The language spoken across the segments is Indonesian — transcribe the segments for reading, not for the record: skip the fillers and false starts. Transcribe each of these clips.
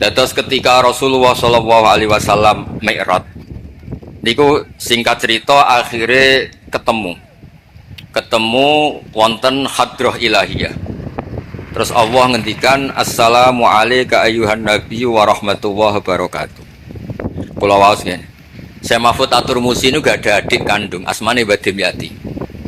Dados ketika Rasulullah Shallallahu Alaihi Wasallam Mi'raj, niku singkat cerita akhirnya ketemu wonten hadroh ilahiyah. Terus Allah ngendikan assalamu alayka ayyuhan nabiyyu wa rahmatullahi wabarakatuh. Kula waos ngene. Saya Mahfud atur musi ini gak ada adik kandung asmane Mbah Demyati.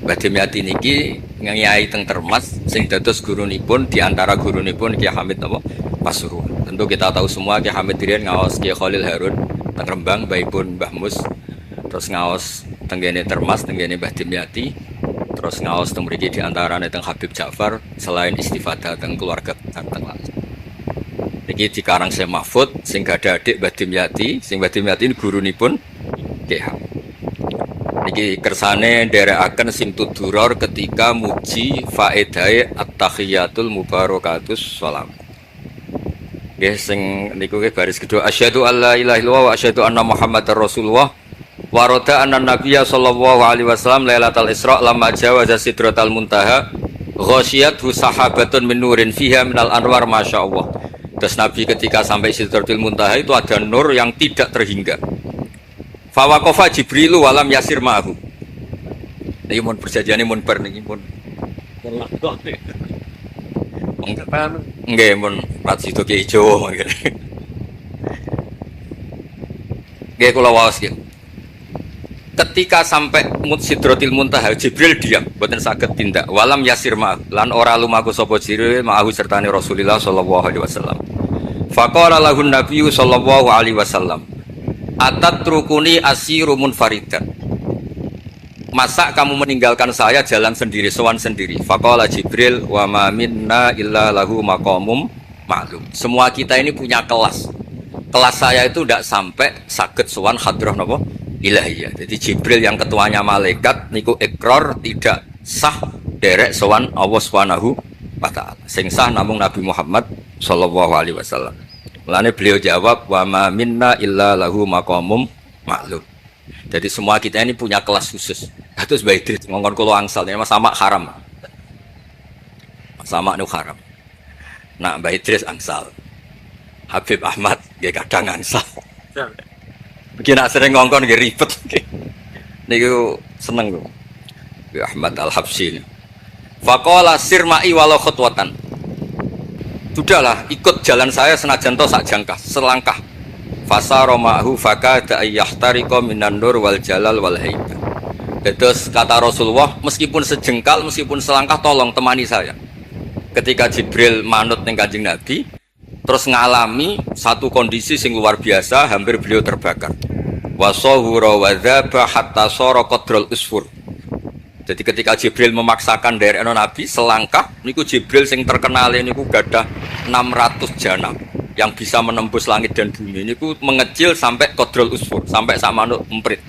Mbah Demyati niki nyai teng Termas sing dados gurunipun di antara gurunipun Ki Hamid napa Pasuruan. Tentu kita tahu semua Ki Hamid Dirian ngaos Ki Khalil Harun teng Rembang baipun Mbah Mus. Terus ngaos tenggene Termas tenggene Mbah Demyati. Terus ngaos teng mriki di antarane teng Habib Ja'far selain istifadah teng keluarga teng niki dikarang Syekh Mahfud sing gak ada adik Mbah Demyati, sing Mbah Demyati ini gurunipun Ki Hamid. Niki kersane nderekaken Simtud-Duror ketika muji faedahe at-tahiyatul mubarakatus salam. Nggih sing niku baris kedua asyhadu alla ilaha illallah wa asyhadu anna muhammadar rasulullah wa rada anna nabiyya sallallahu alaihi wasallam lailatul isra lamma jawaza sidratal muntaha ghasyiyathu sahabatun min nurin fiha minal anwar masyaallah. Terus Nabi ketika sampai sidratul muntaha itu ada nur yang tidak terhingga. Fawaqafa Jibrilu walam yasir ma'ahu. Niki mun perjanjiane mun bar niki mun. Nggih mun rat sido ki ijo. Nggih kula waos nggih. Ketika sampai Sidratil Muntaha Jibril diam, boten saged tindak. Walam yasir ma'ahu lan ora lumaku sapa Jibril ma'ahu sertane Rasulullah sallallahu alaihi wasallam. Faqala lahun nabiyyu sallallahu alaihi wasallam atat trukuni asiru munfaridan. Masa kamu meninggalkan saya jalan sendiri, sowan sendiri. Faqala Jibril wa ma minna illa lahu maqamum ma'lum. Semua kita ini punya kelas. Kelas saya itu tidak sampai saged sowan hadrah napa ilahiyah. Jadi Jibril yang ketuanya malaikat niku ikrar tidak sah derek sowan Allah Subhanahu wa taala. Sing sah namung Nabi Muhammad sallallahu alaihi wasallam. Mulane beliau jawab wa ma minna illa lahu maqamum ma'lum. Jadi semua kita ini punya kelas khusus. Terus Mbah Idris ngongkon kula angsal ya sama haram. Sama nu haram. Nah Mbah Idris angsal. Habib Ahmad nggih kadang angsal. Begini sering ngongkon nggih ribet. Niku seneng kok. Mbah Ahmad Al-Habsyi. Faqala sirma'i walau khutwatan. Sudahlah, ikut jalan saya senajan to sak jangkah, selangkah. Fasara ma'hu fakada ayyahtariqa minan nur wal jalal wal haibah. Terus kata Rasulullah, meskipun sejengkal, meskipun selangkah tolong temani saya. Ketika Jibril manut ning Kanjeng Nabi, terus ngalami satu kondisi sing luar biasa, hampir beliau terbakar. Wasahura wa dzaba hatta sara qadrul usfur. Jadi ketika Jibril memaksakan dari Nabi selangkah, niku Jibril sing terkenal niku gadah 600 janam yang bisa menembus langit dan bumi. Niku mengecil sampai qadrul usfur, sampai samanut emprit.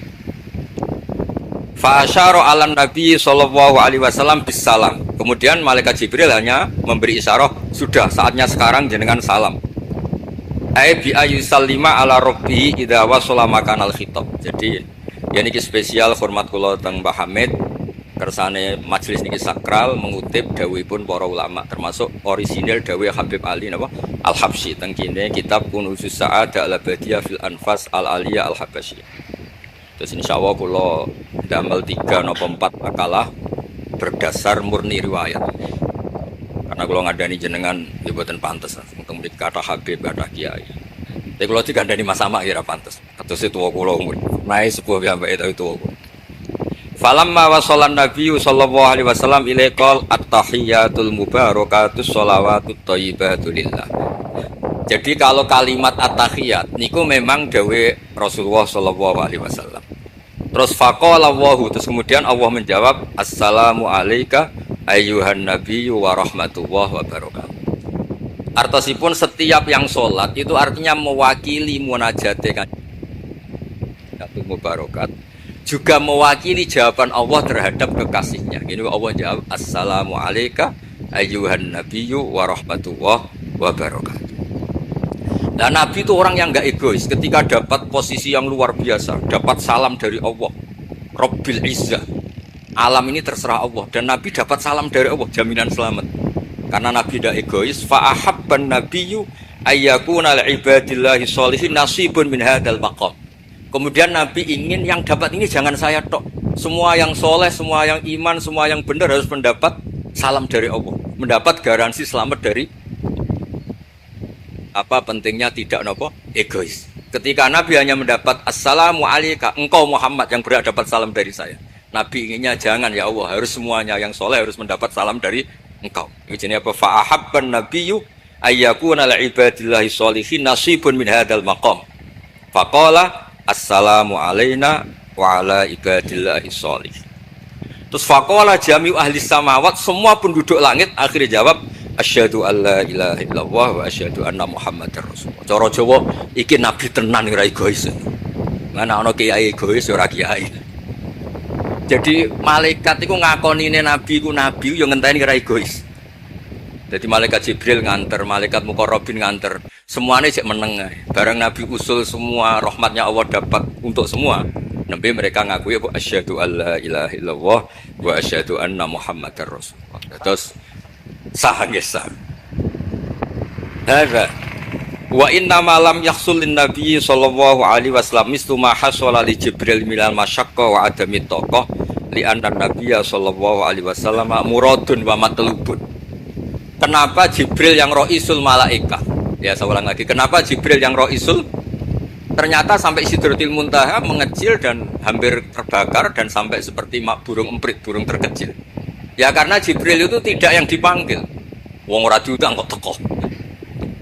Fa asyara 'alan Nabi sallallahu alaihi wasallam bisalam. Kemudian malaikat Jibril hanya memberi isyarat, sudah saatnya sekarang jenengan salam. Ai bi ayusallima ala rabbi idza wasala makanal khitab. Jadi ya niki spesial hormat kula teng Mbah Hamid. Kersane majelis niki sakral mengutip dawuhipun para ulama termasuk orisinil dawuh Habib Ali napa Al-Habsyi teng kene kitab Kunuzus Sa'adah Al-Abadiyah fil Anfas Al-Aliyah Al-Habasyiyah. Terus insyaallah kula damel 3 napa 4 makalah berdasar murni riwayat. Karena kula ngadani jenengan ya boten pantes teng mriki kata Habib kata Kiai. Tapi kula dikandani Mas Sama ya ora pantes. Kados tuwa kula umur. Nae sepuh piyambake itu tuwa. Falamma wasallan nabiyyu sallallahu alaihi wasallam ilaikal at-tahiyatul mubarakatus sholawatut thayyibatu lillah. Jadi kalau kalimat at-tahiyat niku memang dawe Rasulullah sallallahu alaihi wasallam. Terus faqala Allahu, terus kemudian Allah menjawab assalamu alayka ayyuhan nabiyyu wa rahmatullahi wa barakatuh. Artosipun setiap yang sholat itu artinya mewakili munajate kan mubarakat, juga mewakili jawaban Allah terhadap kekasihnya. Gini Allah jawab assalamu alayka ayyuhan nabiyyu wa rahmatullahi wa barakatuh. Nah Nabi itu orang yang enggak egois. Ketika dapat posisi yang luar biasa, dapat salam dari Allah Rabbil Izzah, alam ini terserah Allah, dan Nabi dapat salam dari Allah, jaminan selamat. Karena Nabi tidak egois, fa'ahabban nabiyyu ayyakuna li ibadillahi sholihin nasibun min hadzal maqam. Kemudian Nabi ingin yang dapat ini jangan saya tok. Semua yang soleh, semua yang iman, semua yang benar harus mendapat salam dari Allah, mendapat garansi selamat dari apa pentingnya tidak nopo egois. Ketika Nabi hanya mendapat assalamu alayka engkau Muhammad yang berhak dapat salam dari saya. Nabi inginnya jangan ya Allah, harus semuanya yang soleh harus mendapat salam dari engkau. Ini apa? Fa'ahabban nabiyyu ayyakuna li ibadillahi sholihin nasibun min hadzal maqam. Faqala assalamu alayna wa ala ibadillahi sholihin. Terus faqala jami'u ahli samawat, semua penduduk langit akhirnya jawab asyhadu alla ilaha illallah wa asyhadu anna muhammadar rasulullah. Cara Jawa iki nabi tenan ora egois. Mana ana kiai egois ora kiai. Jadi malaikat iku ngakonine nabi ku nabi yo ngenteni ora egois. Jadi malaikat Jibril nganter, malaikat Muqarrabin nganter, semuanya cek meneng ae. Bareng nabi usul semua rahmatnya Allah dapat untuk semua. Nabi mereka ngaku ya asyhadu alla ilaha illallah wa asyhadu anna muhammadar rasulullah. Terus sah nggih sah. Hadza wa inna ma lam yahsul lin nabiy sallallahu alaihi wasallam mislu ma hasala li Jibril minal masyaqqa wa adami taqah li anna nabiyya sallallahu alaihi wasallam muradun wa matlubun. Kenapa Jibril yang roisul malaika? Ya saya ulang lagi, kenapa Jibril yang roisul? Ternyata sampai Sidratil Muntaha mengecil dan hampir terbakar dan sampai seperti burung emprit, burung terkecil. Ya karena Jibril itu tidak yang dipanggil. Wong ora diundang kok teko.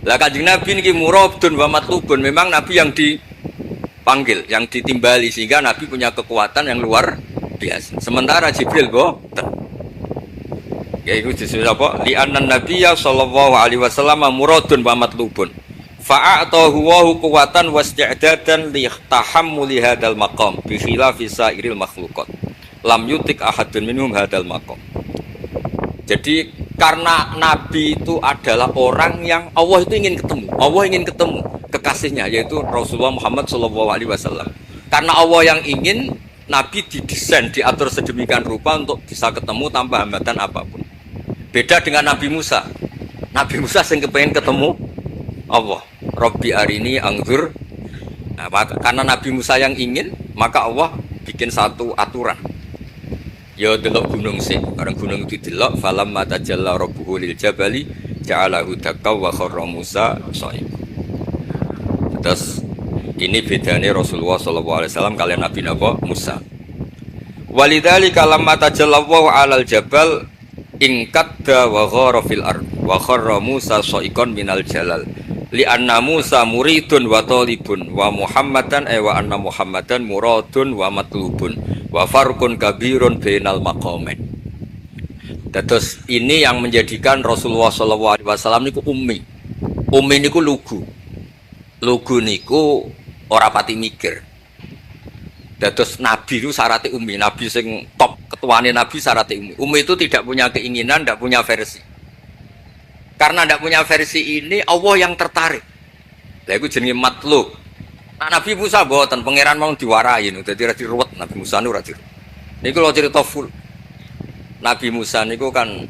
Lah Kanjeng Nabi niki muradun wa matlubun, memang Nabi yang dipanggil, yang ditimbali sehingga Nabi punya kekuatan yang luar biasa. Sementara Jibril boten. Ya itu disebut apa? Li annan nabiyya sallallahu alaihi wasallam muradun wa matlubun. Fa'atahu wa quwwatan wasti'dadan li tahammuli hadzal maqam bi khilafi sairil makhluqat. Lam yutik ahadun minhum hadzal maqam. Jadi karena Nabi itu adalah orang yang Allah itu ingin ketemu. Allah ingin ketemu kekasihnya yaitu Rasulullah Muhammad SAW. Karena Allah yang ingin, Nabi didesain, diatur sedemikian rupa untuk bisa ketemu tanpa hambatan apapun. Beda dengan Nabi Musa. Nabi Musa yang kepengen ketemu Allah. Rabbi arini angzur. Nah, karena Nabi Musa yang ingin, maka Allah bikin satu aturan. Ya delok gunung sih, bareng gunung itu delok falamma tajalla rabbuhu lil jabali ja'alahu dakka wa kharra Musa shaib. Terus ini bedanya Rasulullah SAW kalian Nabi Musa. Walidzalika lamma tajallallahu 'alal jabal ingkadda wa ghara fil ard wa kharra Musa shaikon minal jalal. Li anna Musa muridun wa talibun wa Muhammadan wa anna Muhammadan muradun wa matlubun wa farqun kabirun bainal maqamain. Terus ini yang menjadikan Rasulullah SAW niku ummi. Ummi niku lugu. Lugu niku ora pati mikir. Terus Nabi itu syaratnya ummi. Nabi sing top ketuane Nabi syaratnya ummi. Ummi itu tidak punya keinginan, tidak punya versi. Karena tidak punya versi ini, Allah yang tertarik. Lah iku jenenge matlub. Nah, Nabi Musa boten pangeran mau diwarai niku dadi ra diruwet Nabi Musa niku ra diruwet. Niku lho cerita full. Nabi Musa niku kan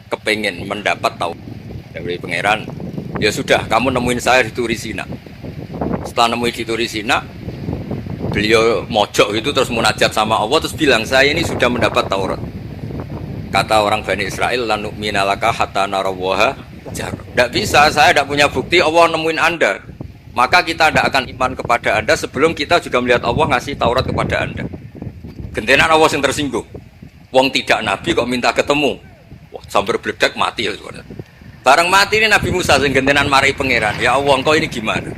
kepengin mendapat tahu dari pangeran. Ya sudah, kamu nemuin saya di Turi Sina. Setelah nemuin di Turi Sina, beliau mojok itu terus munajat sama Allah terus bilang, "Saya ini sudah mendapat Taurat." Kata orang Bani Israel, "Lan nu'mina laka hatta narawaha jar." Tidak bisa, saya tidak punya bukti Allah nemuin Anda. Maka kita tidak akan iman kepada Anda sebelum kita juga melihat Allah ngasih Taurat kepada Anda. Gentenan Allah yang tersinggung. Wong tidak Nabi kok minta ketemu. Wah, sambil beledak mati ya. Bareng mati ini Nabi Musa yang gentenan marahi pangeran. Ya Allah, engkau ini gimana?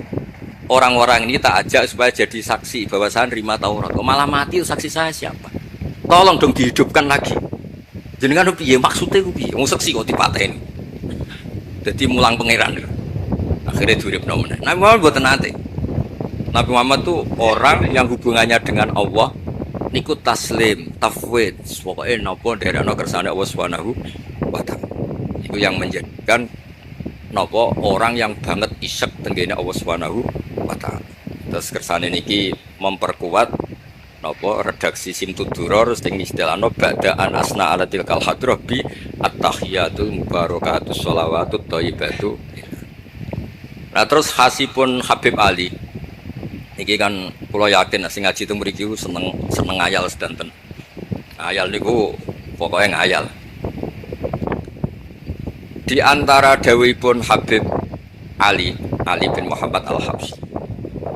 Orang-orang ini tak ajak supaya jadi saksi bahwa saya nerima Taurat. Kok malah mati, saksi saya siapa? Tolong dong dihidupkan lagi. Jenengan piye maksudnya ku piye? Wong seksi kok dipateni. Dadi mulang pangeran. Akhirnya diuripno meneh. Nabi Muhammad mboten nate. Nabi Muhammad tuh orang yang hubungannya dengan Allah niku taslim, tafwid, pokoke napa nderekno kersane Allah Subhanahu wa taala. Itu yang menjadikan napa orang yang banget isyek tenggene Allah Subhanahu wa taala. Terus kersane niki memperkuat napa redaksi Simtud Duror sing istilahno ba'da an asna ala tilkal hadrah bi at-tahiyatul mubarakatus sholawatut thayyibatu. Nah, terus khasipun Habib Ali. Niki kan kula yakin sing ngaji teng mriki seneng ngayal sedanten. Ngayal niku pokoke ngayal. Di antara dawuhipun Habib Ali bin Muhammad Al-Habsyi.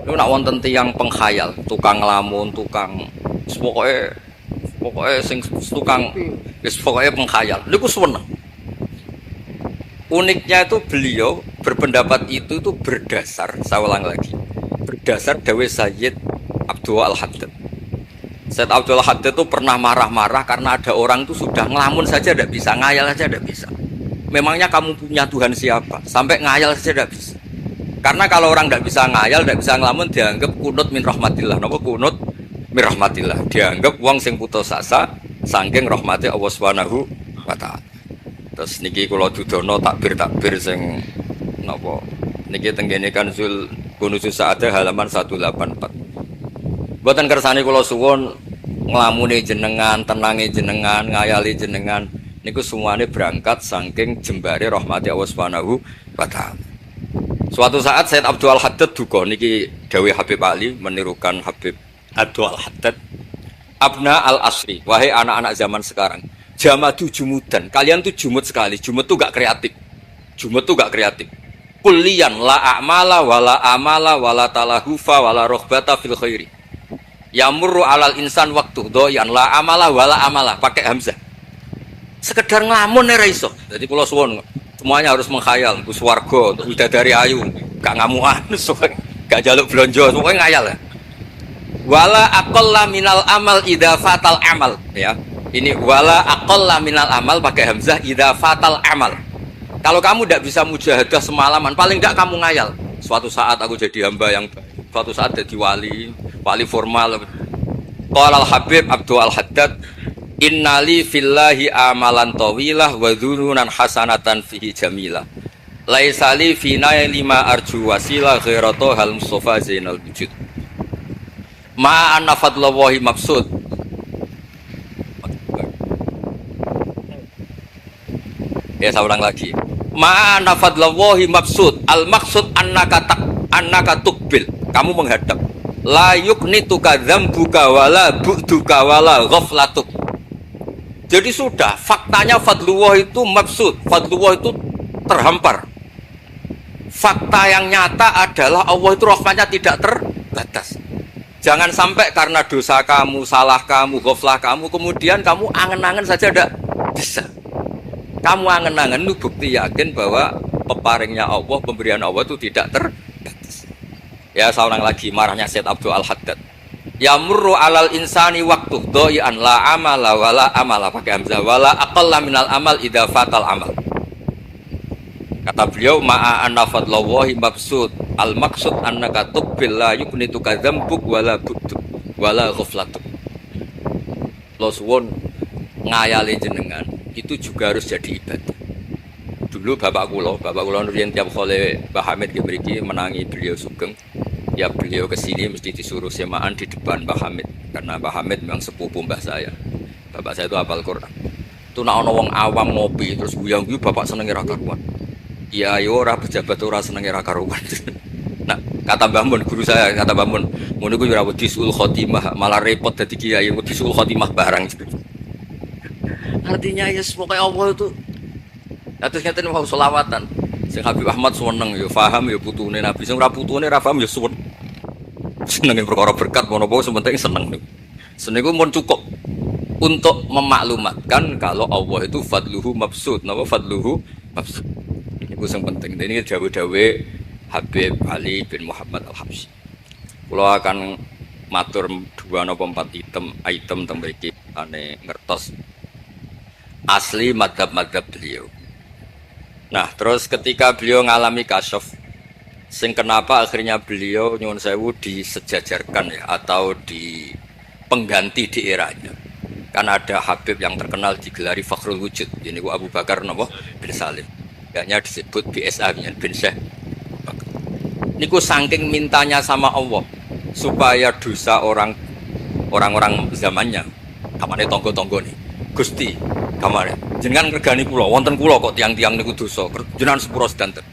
Niku nak wonten tiyang penghayal, tukang nglamun, tukang pokoke sing tukang wis pokoke penghayal. Niku seneng. Uniknya itu beliau berpendapat itu berdasar, saya ulang lagi, berdasar dawuh Sayyid Abdul Al-Haddad. Sayyid Abdul Al-Haddad itu pernah marah-marah karena ada orang itu sudah ngelamun saja tidak bisa, ngayal saja tidak bisa. Memangnya kamu punya Tuhan siapa? Sampai ngayal saja tidak bisa. Karena kalau orang tidak bisa ngayal, tidak bisa ngelamun, dianggap kunut min rahmatillah. Napa kunut min rahmatillah? Dianggap wong sing putus asa saking rahmati Allah Subhanahu wa taala. Terus niki kula dudono takbir sing napa niki tenggene Kanzul Kunuzul Sa'adah halaman 184. Mboten kersane kula suwun nglamune jenengan, tenange jenengan, ngayali jenengan niku semuanya berangkat saking jembare rahmati Allah Subhanahu wa taala. Suatu saat Sayyid Abdul Al-Haddad duka niki dawuh Habib Ali menirukan Habib Abdul Al-Haddad. Abna al-asri, wahai anak-anak zaman sekarang, jamadu jumudan, kalian tuh jumud sekali. Jumud tuh gak kreatif. Kullian la a'mala wala amala wala talahufa wala rohbata fil khairi. Yamurru alal insan waktu doyan la amala wala amala, pakai hamzah. Sekedar ngelamun ora iso. Jadi kula suwun semuanya harus menghayal, Gus warga, bidadari ayu, gak ngamuan, gak jaluk blonjo, pokoknya ngayal ya. Wala aqalla minal amal idza fatal amal, ya. Ini wala aqalla minal amal pakai hamzah idza fatal amal. Kalau kamu tidak bisa mujahadah semalaman, paling tidak kamu ngayal. Suatu saat aku jadi hamba yang baik, suatu saat jadi wali formal. Qala al-Habib Abdul Al-Haddad, innali fillahi amalan tawilah wa dhununan hasanatan fihi jamilah. Laisali fina lima arju wasilah ghairatu hal mustafa zainal wujud. Ma anna fadlallahi mabsud. Ya, saya ulang lagi. Ma anna fadlallahi mabsud. Al maksud annaka tuqbil. Kamu menghadap. La yuknituka dzambuka wala bu'duka wala ghaflatuk. Jadi sudah faktanya fadlullah itu mabsud. Fadlullah itu terhampar. Fakta yang nyata adalah Allah itu rahmatnya tidak terbatas. Jangan sampai karena dosa kamu, salah kamu, ghaflah kamu, kemudian kamu angen-angen saja tidak bisa. Kamu angen-angen itu bukti yakin bahwa peparingnya Allah, pemberian Allah itu tidak terbatas. Ya, saya ulang lagi marahnya Sayyid Abdul Al-Haddad. Yamurru alal insani waktu doyan la amala wala amala pakai hamzah wala aqalla minal amal idza fatal amal. Kata beliau ma'a anna fadlallahi mabsud. Al maksud annaka tuqbil la yuknituka dzambuk wala bu'duk wala ghaflatuk. Lo suwun ngayali jenengan itu juga harus jadi ibadah. Dulu bapak kula riyen tiap kali Mbah Hamid ki mriki menangi beliau sugeng. Ya beliau kesini mesti disuruh semaan di depan Mbah Hamid karena Mbah Hamid memang sepupu mbah saya. Bapak saya itu hafal Quran. Itu nak ana wong awam ngopi terus guyang-guyu bapak senenge ra karuan. Ya yo ora pejabat ora senenge ra karuan. Nah, kata Mbah Mun guru saya, kata Mbah Mun, ngono ku ora wedi sul khotimah, malah repot dadi kiai wedi sul khotimah barang. Artinya ya pokoke Allah itu atus ngeten mau selawatan. Sing Habib Ahmad seneng ya paham ya putune Nabi, sing ora putune ra paham ya suwun. Senenge perkara berkat menapa sementing seneng niku. Seniku mun cukup untuk memaklumatkan kalau Allah itu fadluhu mabsud, napa fadluhu mabsud. Niku sing penting. Ini dawuh-dawuh Habib Ali bin Muhammad Al-Habsyi. Kula akan matur 2 napa 4 item teng mriki ane ngertos asli madhab-madhab beliau. Nah, terus ketika beliau ngalami kasyaf, sing kenapa akhirnya beliau nyuwun sewu disejajarkan ya atau di pengganti di eranya. Kan ada Habib yang terkenal digelari Fakhrul Wujud. Ini Abu Bakar napa bin Salim. Hanya disebut BSA bin Syekh. Niku saking mintanya sama Allah supaya dosa orang-orang zamannya kamane tonggo-tonggo nih. Gusti, kamane jenengan ngregani kula, wonten kula kok tiang-tiang niku dosa. Jenengan sepuro sedanten.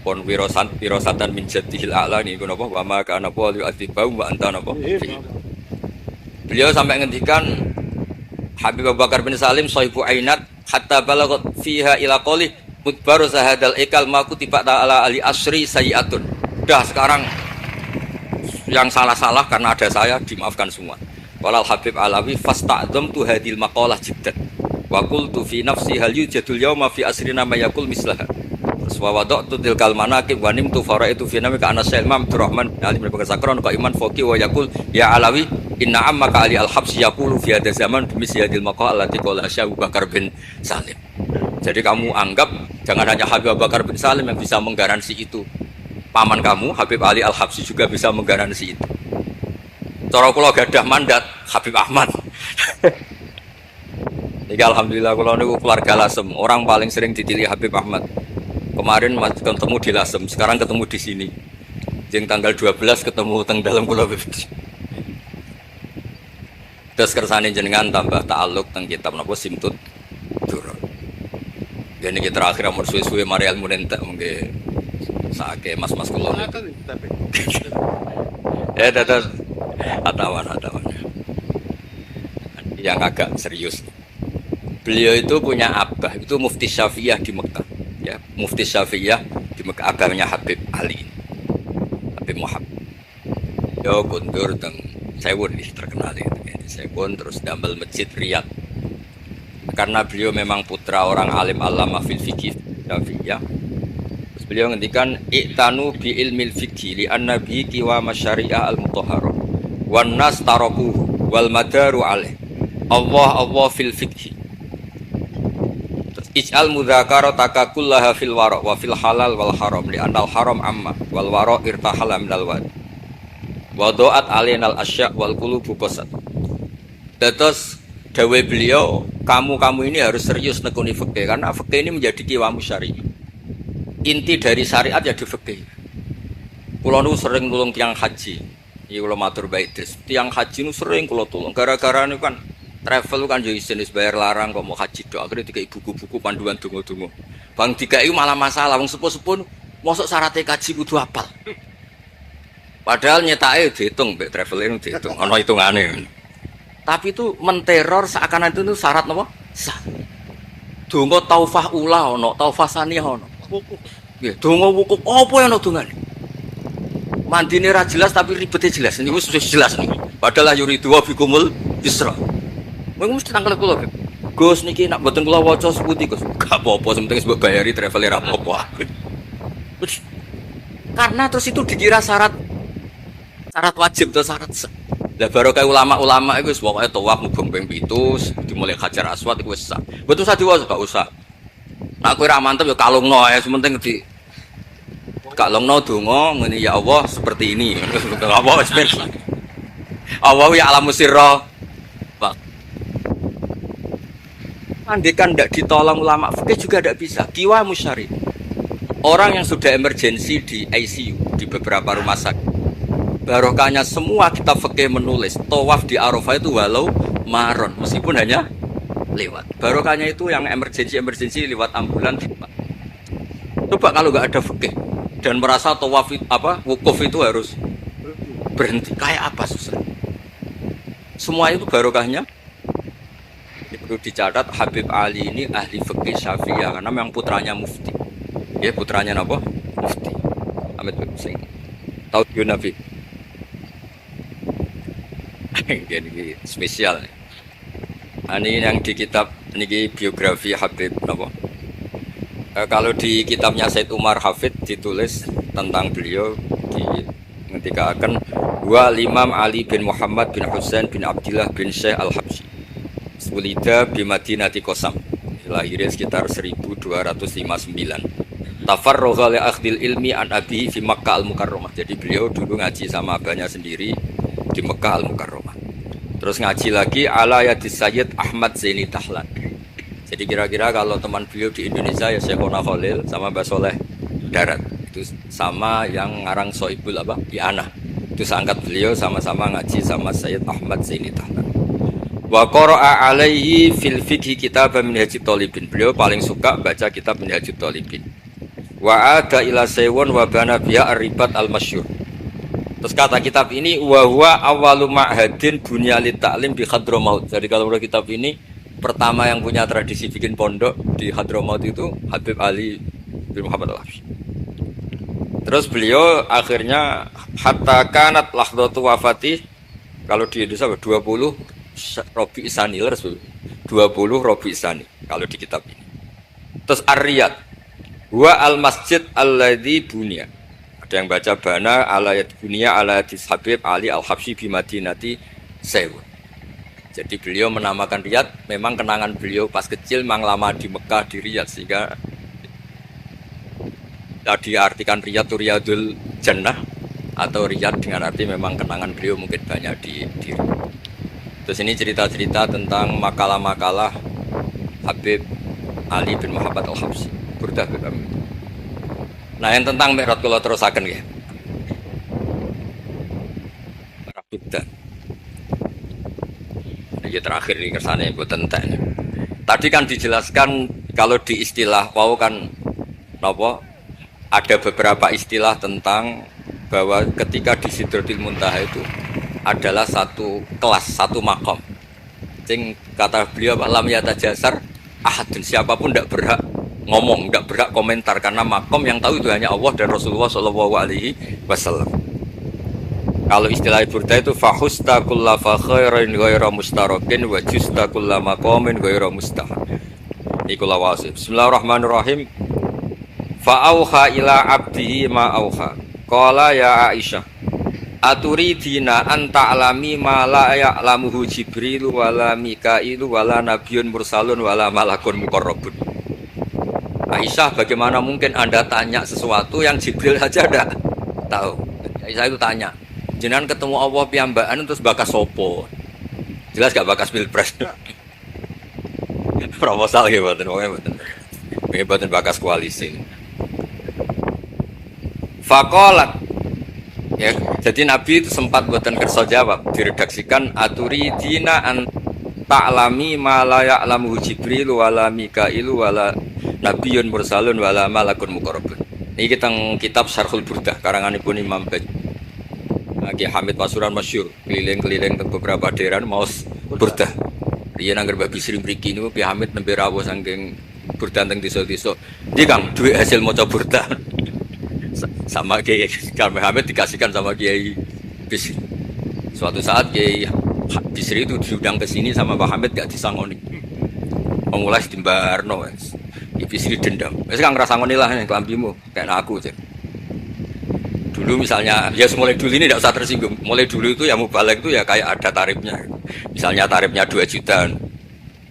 pon wirosatan min jatihil a'la niku napa wa ma kana wa yu'adzibau wa anta napa. Beliau sampai ngendikan Habib Abu Bakar bin Salim sahibu ainat hatta balagot fiha ila qoli mudbaru sahadal ikal maku tiba ta'ala ali asri sayiatun. Udah sekarang yang salah-salah karena ada saya dimaafkan semua. Walal Habib Alawi fasta'dham tu hadil maqalah jiddan wa qultu fi nafsi hal yujadul yawma fi asrina ma yaqul mislaha. Wa wada'tu tilkal manaqib wa nimtu faraitu fi namika ana Imam Abdurrahman Ali bin Bakar Sakron ka iman faqih wa yaqul ya Alawi inna ammaka ali al-habs yaqulu fi hadha zaman bimisli hadil maqal allati qala Abu Bakar bin Salim. Jadi kamu anggap jangan hanya Habib Abu Bakar bin Salim yang bisa menggaransi itu. Paman kamu Habib Ali Al-Habsyi juga bisa menggaransi itu. Cara kula gadah mandat Habib Ahmad. Iki alhamdulillah kula niku keluarga Lasem, orang paling sering dipilih Habib Ahmad. Kemarin ketemu di Lasem, sekarang ketemu di sini. Jeng tanggal 12 ketemu teng dalam kula. Terus kersane jenengan tambah ta'alluq teng kitab napa Simtud Durrah. Gene iki terakhir amur suwe-suwe mari ilmu entek mengke sake mas-mas kula. Ya dados atawan. Yang agak serius. Beliau itu punya abah, itu Mufti Syafi'iyah di Mekah. Ya, Mufti Syafi'iyah di Mekah, abahnya Habib Ali. Habib Muhammad. Yo kundur teng Sewun nih terkenal itu. Sewun terus damel masjid Riyadh. Karena beliau memang putra orang alim alama fil fikih Syafi'iyah. Terus beliau ngendikan iktanu bi ilmil fikih li anna bi qiwa masyari'ah al-mutahharah wan nas tarakuhu wal madaru alaih. Allah fil fikih. Ij'al mudzakarata kullaha fil wara' wa fil halal wal haram li anal haram amma wal wara' irtahala minal wad. Wa do'at alainal asya' wal qulubu qasat. Terus dawuh beliau, kamu ini harus serius nekuni fikih karena fikih ini menjadi qiwamus syar'i. Inti dari syariat ya di fikih. Kula nu sering nulung tiyang haji. Iki kula matur bae Idris. Tiyang haji nu sering kula tulung gara-gara niku kan travel kan yo isin wis bayar larang kok mau haji tok akhire dikai buku-buku panduan donga-donga. Bang dikai malah masalah wong sepuh-sepuh mosok syaratnya kaji kudu hafal. Padahal nyetake diitung mbek travel itu diitung ana hitungane. Tapi itu menteror seakan itu syarat napa? Sah. Donga taufah ula ana, taufah saniyah ana. Nggih, donga wukuf apa yang ana dongane? Mandine ra jelas tapi ribete jelas. Niku wis jelas niku. Padahal yuridu wa bikumul yusra. Mengko mesti tangkel kula. Gus niki nak mboten kula waca seputi Gus. Gak apa-apa, penting wis mbok bayari travel ra apa-apa. Karena terus itu dikira syarat wajib atau syarat sah. Lah barokah ulama-ulama iku wis pokoke tawaf mubeng ping 7 dimulai Hajar Aswad iku wis sah. Betul usah diwaca gak usah. Nek kowe ra mantep ya kalungno ae sementing di kalungno donga ngene ya Allah seperti ini. Apa wis ben. Allah ya alamu sirra. Andikan tidak ditolong ulama fikih juga tidak bisa. Qiwa musyari. Orang yang sudah emergensi di ICU di beberapa rumah sakit. Barokahnya semua kitab fikih menulis tawaf di Arafah itu walau maron meskipun hanya lewat. Barokahnya itu yang emergensi lewat ambulan. Coba kalau nggak ada fikih dan merasa tawaf wukuf itu harus berhenti. Kayak apa susah? Semua itu barokahnya. Perlu dicatat Habib Ali ini ahli fikih Syafi'iyah karena memang putranya mufti. Ya putranya apa? Mufti. Ahmad bin Husain. Tahu Nabi. Ini spesial. Ini yang di kitab ini biografi Habib apa? Kalau di kitabnya Said Umar Hafid ditulis tentang beliau dikatakan wa Imam Ali bin Muhammad bin Husain bin Abdullah bin Syekh Al-Habsyi. Ulida bi Madinati Qasam. Lahirnya sekitar 1259. Tafarragha li akhdil ilmi an abihi fi Makkah Al-Mukarramah. Jadi beliau dulu ngaji sama abahnya sendiri di Mekah Al-Mukarramah. Terus ngaji lagi ala yadis Sayyid Ahmad Zaini Dahlan. Jadi kira-kira kalau teman beliau di Indonesia ya Syekhona Khalil sama Mbah Soleh Darat. Itu sama yang ngarang Soibul Iana. Itu seangkat beliau sama-sama ngaji sama Sayyid Ahmad Zaini Dahlan. Wa qara'a alaihi fil fiqhi kitab Minhajut Thalibin. Beliau paling suka baca kitab Minhajut Thalibin. wa ada ila sewon wa bana biya aribat al masyhur. Terus kata kitab ini wa huwa awwalu ma'hadin bunya lit ta'lim di Hadramaut. Jadi kalau menurut kitab ini pertama yang punya tradisi bikin pondok di Hadramaut itu Habib Ali bin Muhammad Al-Habsyi. Terus beliau akhirnya hatta kanat lahdatu wafati, kalau di Indonesia 20 Rabi Isani, 20 Rabi Isani kalau di kitab ini. Terus Ar-Riyad wa al-masjid alladzi bunya. Ada yang baca bana alayat bunya alayat Habib Ali Al-Habsyi bi Madinati Sewun. Jadi beliau menamakan Riyadh, memang kenangan beliau pas kecil memang lama di Mekah di Riyadh, sehingga tadi artikan Riyadh itu Riyadul Jannah atau Riyadh dengan arti memang kenangan beliau mungkin banyak di Riyadh. Terus ini cerita-cerita tentang makalah-makalah Habib Ali bin Muhammad Al-Habsyi. Burdah kami. Nah, yang tentang Mi'raj kula terusaken nggih. Para Burdah. Ini terakhir ini kersane mboten entek. Tadi kan dijelaskan kalau di istilah wau kan napa ada beberapa istilah tentang bahwa ketika di Sidratul Muntaha itu adalah satu kelas, satu makom. Sing kata beliau lam yatajasar ahadun, siapapun tidak berhak ngomong, tidak berhak komentar karena makom yang tahu itu hanya Allah dan Rasulullah SAW. Kalau istilah Burda itu fahusta kulla fakhairin ghaira mustarakin wa justa kulla maqamin ghaira mustahab. Iku lawasif. Bismillahirrahmanirrahim. Fa'auha ila abdihi ma auha. Qala ya Aisyah, aturidina an ta'lami ma la ya'lamuhu Jibril wala Mikailu wala nabiyyun mursalun wala malakun muqarrabun. Aisyah, bagaimana mungkin Anda tanya sesuatu yang Jibril saja tidak tahu? Aisyah itu tanya, jenengan ketemu Allah piyambakan terus bakas sopo? Jelas gak bakas pilpres? Proposal ya mboten bakas koalisi. Faqalat, ya, jadi Nabi itu sempat buatan kerso jawab, diredaksikan aturidina an ta'lami ma la ya'lamuhu Jibril wala Mikailu wala nabiyyun mursalun wala malakun muqarrabun. Ini kita kitab Syarhul Burdah karanganipun Imam Baj. Ki Hamid Pasuruan masyhur, keliling-keliling ke beberapa daerah maos Burdah. Dia nangger babi Bisri mriki niku Ki Hamid nembe rawuh saking Burdah teng desa-desa. Iki Kang duwe hasil maca Burdah. Sama Kiai Kami Hamid dikasihkan sama Kiai Bisri. Suatu saat Kiai Bisri itu diundang ke sini sama Pak Hamid gak disangoni. Memulai dimbarno wes. Kiai Bisri dendam. Wes Kang ngrasangoni lah ning klambimu kayak aku cek. Dulu misalnya ya mulai dulu ini tidak usah tersinggung. Mulai dulu itu yang mubalek itu ya kayak ada tarifnya. Misalnya tarifnya 2 juta.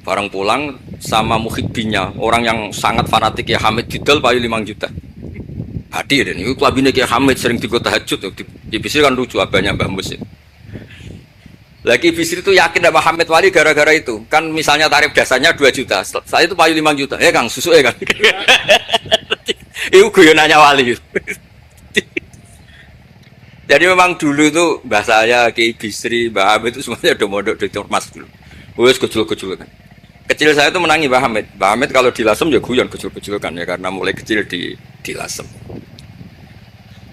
Barang pulang sama muhibbinnya, orang yang sangat fanatik ya Hamid didol payu 5 juta. Hadir dan itu klabine Kiai Hamid sering di kota tahajud. Di Bisri kan lucu abahnya Mbah Mus. Lagi Bisri itu yakin sama Hamid Wali gara-gara itu. Kan misalnya tarif dasarnya 2 juta. Saya itu payu 5 juta. Kang susu kan. Itu guyonannya Wali. Jadi memang dulu itu bahasa saya Kiai Bisri, Mbah Hamid itu semuanya udah mondok di Ormas dulu. Wes kecil-kecil kan. Kecil saya itu menangi Mbah Hamid. Mbah Hamid kalau di Lasem ya guyon kecil-kecil kan ya karena mulai kecil di Lasem.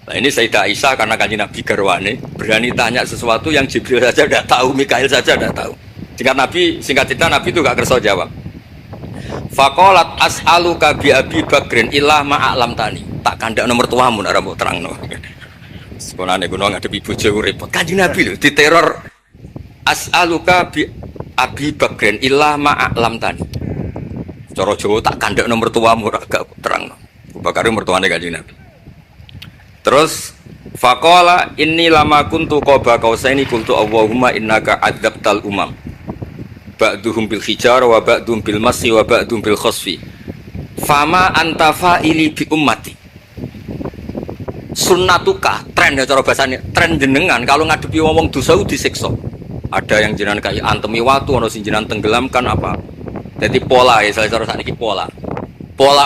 Nah ini Sayyidah Aisyah karena kanjeng Nabi garwane berani tanya sesuatu yang Jibril saja tidak tahu, Mikail saja tidak tahu. Singkat cerita Nabi itu gak kerso jawab. Faqalat as'aluka bi Abi Bakrin illah ma'alam tani. Tak kandak nomor tuamu nak rambut terangno. Sekolahane gunung ngadepi bojo repot. Kanjeng Nabi lho diteror as'aluka bi Abi Bakrin illah ma'alam tani. Cara Jawa tak kandak nomor tuamu ora gak terangno. Abu Bakar mertuane kanjeng Nabi. Terus faqala inni lama kuntu qaba qausaini qultu Allahumma innaka adzabtal umam ba'duhum bil hijar wa ba'dhum bil masi wa ba'dhum bil khasfi fama anta fa'ili bi ummati. Sunnatuka, tren ya cara bahasane, tren jenengan kalau ngadepi ngomong dosa disiksa. Ada yang jenengan kayak antemi watu, ana sing jenengan tenggelamkan apa. Jadi pola ya cara sakniki pola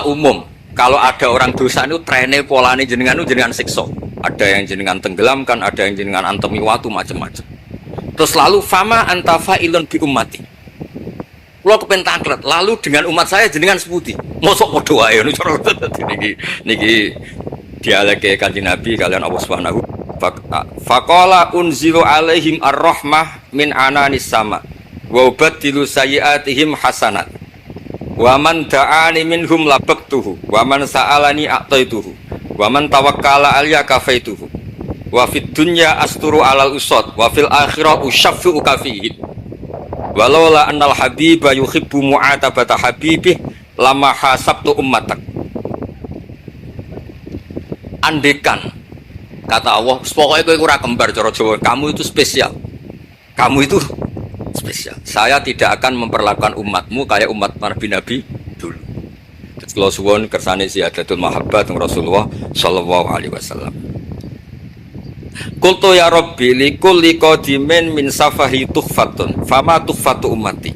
umum. Kalau ada orang dosa itu trennya polanya jenengan itu jenengan siksa. Ada yang jenengan tenggelamkan, ada yang jenengan antemi watu macam-macam. Terus lalu fama anta fa'ilun bi ummati. Kula kepen taklet, lalu dengan umat saya jenengan seputi. Mosok padha wae cara niki dialeke Kanjeng Nabi kalian Allah Subhanahu. Faqala unzilu alaihim ar-rahmah min ananis sama wa ubaddilu sayyi'atihim hasanat. Wa man da'ani minhum labaqtuhu wa man sa'alani a'taituhu wa man tawakkala alayya kafaituhu wa fid dunya asturu alal usad wa fil akhirah usyaffi'u kafihi walaula annal habiba yuhibbu mu'atabata habibih lama hasabtu ummatak. Andekan kata Allah, pokoknya kowe ora kembar cara Jawa, kamu itu spesial. Kamu itu spesial. Saya tidak akan memperlakukan umatmu kayak umat Nabi dulu. Kalau suwun kersane ziyadatul mahabbat Rasulullah sallallahu alaihi wasallam. Qultu ya Rabbi li kulli qadimin min safahi tuhfatun fama tuhfatu ummati.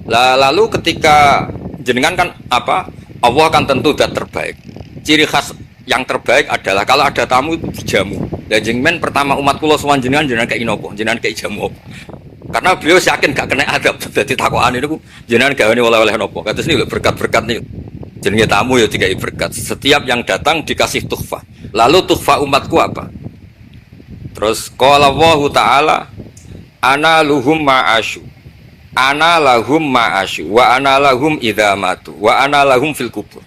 Lalu ketika jenengan kan apa? Allah kan tentu sudah terbaik. Ciri khas yang terbaik adalah kalau ada tamu itu dijamu. Dan jenengan pertama umat kula sowan jenengan kayak inopo, jenengan kayak jamu. Karena beliau yakin gak kena adab. Dadi takokan niku jenengan gawe oleh-oleh nopo. Kados niku berkat-berkat niku. Jenenge tamu ya dikai berkat. Setiap yang datang dikasih tuhfah. Lalu tuhfah umatku apa? Terus qala Allah Ta'ala ana luhum ma'asyu ana lahum ma'asyu wa ana lahum idza matu wa ana lahum fil kubur.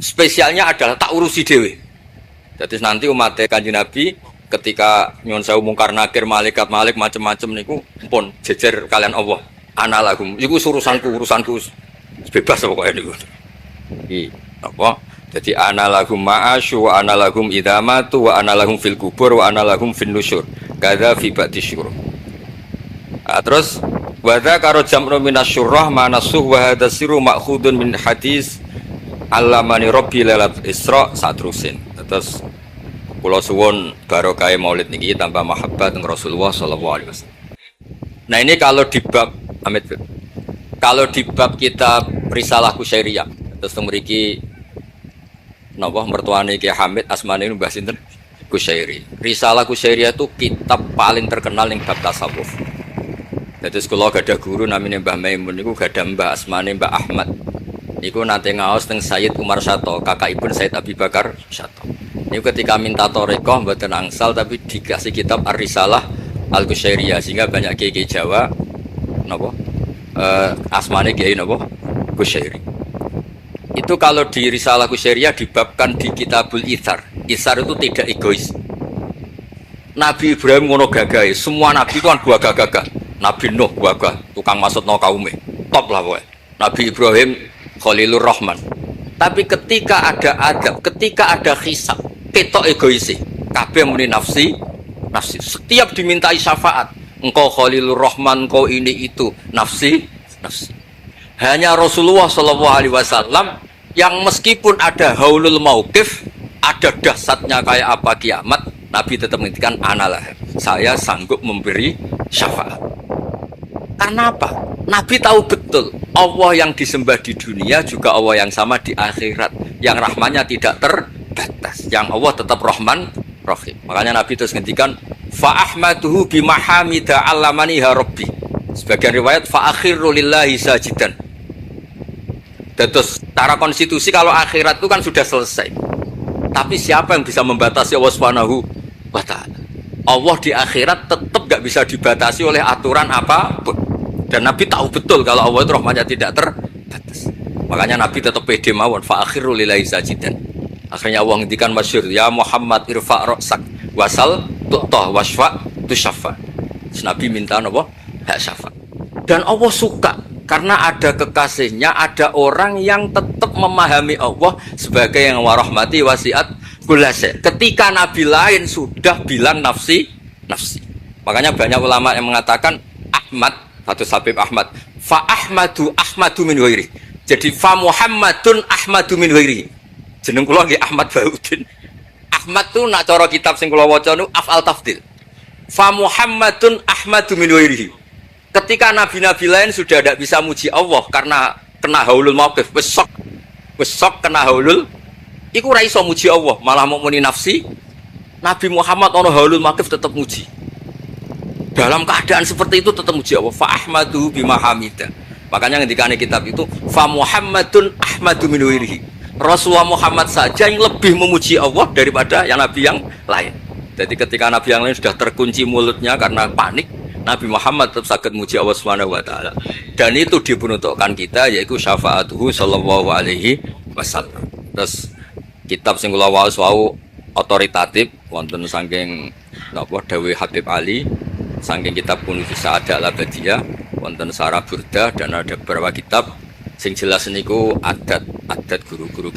Spesialnya adalah tak urusi dewe. Jadi nanti umat Kanjeng Nabi ketika nyuwun sewu mungkar nakir malaikat malik macam-macam niku pun jejer kalian Allah. Ana lahum iku urusanku bebas pokoknya niku. Iki apa? Jadi ana lahum ma'asyu wa ana lahum idza matu wa ana lahum fil kubur wa ana lahum fin nusyur. Kadza fi ba'di syurur. Terus wa dzakara jam'un minasyurrah manasuh wa hadza sirru ma'khudun min hadis allamani rabbi lailat isra satrusin. Terus kula suwun barokah maulid niki tambah mahabbat dengan Rasulullah sallallahu alaihi wasallam. Nah ini kalau di bab kitab Risalah Kusyairiyah terus mriki napa mertuane Ki Hamid asmane Mbah sinten Kusyairi. Risalah Kusyairiyah itu kitab paling terkenal ning bab tasawuf. Dadi kula gadah guru namine Mbah Maimun niku gadah Mbah asmane Mbah Ahmad. Niku nate ngaos teng Sayyid Umar Sato, kakakipun Sayyid Abi Bakar Sato. Niku ketika minta thariqah mboten angsal tapi dikasih kitab Ar-Risalah Al-Kusyairiyah sehingga banyak kiai Jawa napa asmane kiai napa Kusyairi. Itu kalau di Risalah Kusyairiyah dibabkan di Kitabul Itsar. Itsar itu tidak egois. Nabi Ibrahim ngono gagahe, semua nabi itu kan gua gagah. Nabi Nuh gagah, tukang maksudno kaume. Top lah kowe. Nabi Ibrahim Khalilur Rahman. Tapi ketika ada adab, ketika ada hisab, ketok egois. Kabeh muni nafsi. Setiap dimintai syafaat, engkau Khalilur Rahman, engkau ini itu, nafsi. Hanya Rasulullah sallallahu alaihi wasallam yang meskipun ada haulul mauqif, ada dahsyatnya kayak apa kiamat, Nabi tetap menghentikan analah. Saya sanggup memberi syafaat. Karena apa? Nabi tahu betul Allah yang disembah di dunia juga Allah yang sama di akhirat, yang rahmannya tidak terbatas, yang Allah tetap Rahman Rahim. Makanya Nabi terus menghentikan fa ahmaduhu bi mahamida allamani ya rabbi. Sebagian riwayat fa akhiru lillahi sajidan. Terus secara konstitusi kalau akhirat itu kan sudah selesai. Tapi siapa yang bisa membatasi Allah Subhanahu wa Ta'ala? Allah di akhirat tetap gak bisa dibatasi oleh aturan apapun. Dan Nabi tahu betul kalau Allah itu rahmatnya tidak terbatas. Makanya Nabi tetap pede mawon fa akhiru lillahi sajidan. Akhirnya Allah ngendikan masyhur ya Muhammad irfa' ra'sak wasal tu'tah wasfa' tusyaffa. Nabi minta apa? Hak syafaat. Dan Allah suka karena ada kekasihnya, ada orang yang tetap memahami Allah sebagai yang warahmati wasiat kullase. Ketika Nabi lain sudah bilang nafsi. Makanya banyak ulama yang mengatakan Ahmad, Fathul Habib Ahmad, fa Ahmadu min ghairi. Jadi fa Muhammadun Ahmadu min ghairi. Jeneng kula nggih Ahmad Baudin. Ahmad tuh nak cara kitab sing kula waca niku af'al tafdil. Fa Muhammadun Ahmadu min ghairihi. Ketika nabi-nabi lain sudah tidak bisa muji Allah karena kena haulul mauqif, wis sok kena haulul, iku ora iso muji Allah, malah mau muni nafsi. Nabi Muhammad ono haulul mauqif tetap muji. Dalam keadaan seperti itu tetap muji Allah. Fa ahmadu bima hamida. Makanya ngendikane kitab itu fa Muhammadun ahmadu min wirihi. Rasulullah Muhammad saja yang lebih memuji Allah daripada yang nabi yang lain. Jadi ketika nabi yang lain sudah terkunci mulutnya karena panik, Nabi Muhammad tetap sakit muji Allah Subhanahu wa taala. Dan itu diperuntukkan kita yaitu syafaatuhu sallallahu alaihi wasallam. Terus kitab sing kula waos wau otoritatif wonten saking napa dawuh Habib Ali, saking kitab Kunuz Sa'adah Al-Abadiyah, wonten Sarah Burdah dan ada beberapa kitab sing jelas niku adat guru-guru